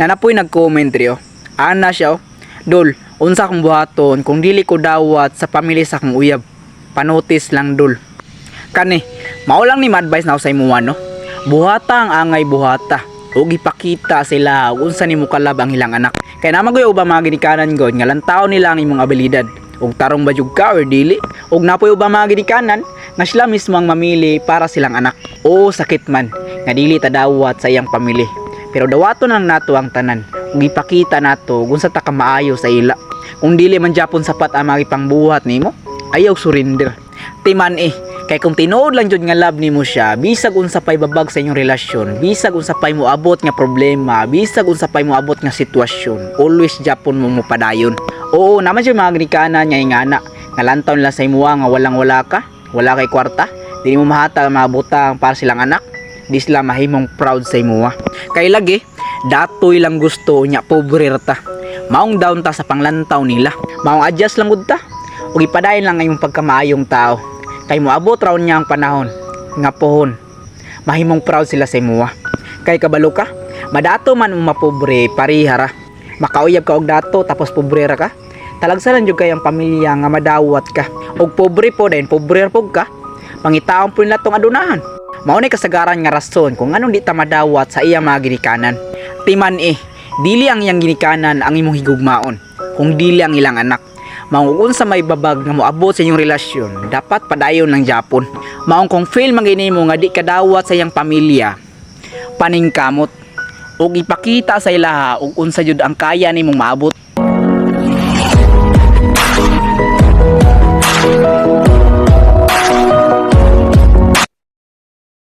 Nanapoy nag-comment rio. Ana siya Dol, unsa kong buhaton kung dili ko dawat sa pamilya sa kong uyab. Panotis lang dol. Kani, mao lang ni ma-advise na ako sa imuha no. Buhata ang angay buhata. Ug ipakita sila ug unsa nimo kalab ang ilang anak. Kay naman ko uba mga ginikanan god nga lantaw nila ang imong abilidad. Ug tarong ba jud ka or dili. Ug napoy uba mga ginikanan nga sila mismo ang mamili para silang anak. Oo, sakit man nga dili ta dawat sa iyang pamilya. Pero dawaton lang nato ang tanan. Ug ipakita nato kung sa ta ka maayo sa ila. Kung dili man japon sapat ang mga pangbuhat nimo, ayaw surrender. Timan kay kung tinuod lang jud nga love nimo siya, bisag unsa pay babag sa inyong relasyon, bisag unsa pay moabot nga problema, bisag unsa pay moabot nga sitwasyon, always japon mo padayon. Oo, naman siya mga ginikanan nga ingana, nga lantaw nila sa imuha nga walang-wala ka, wala kay kwarta, dili mo mahatag mga butang para silang anak, di sila mahimong proud sa imuha. Kay lagi, datoy lang gusto nya pobre ta. Maong down ta sa panglantaw nila. Maong adjust lang gud ta. Ug ipadayon lang ngayong pagkamaayong tao. Kay moabot raw niya ang panahon nga pohon. Mahimong proud sila sa imuha. Kay kabalo ka, madato man mapobre parihara. Makauyab ka og dato tapos pobre ra ka. Talagsalan jud kay ang pamilya nga madawat ka. Og pobre po dayon pobre pug ka. Mangitaon po nila tong adunahan. Mao ni kasagaran nga rason kung anong di ta madawat sa iyang mga ginikanan. Timan dili ang iyang ginikanan ang imong higugmaon, kung dili ang ilang anak. Maong sa may babag nga moabot sa inyong relasyon, dapat padayon ng Japon. Maong kung fail man gini mo nga di kadawat sa iyang pamilya, paningkamot ug ipakita sa ilaha ug unsa jud ang kaya nimong maabot.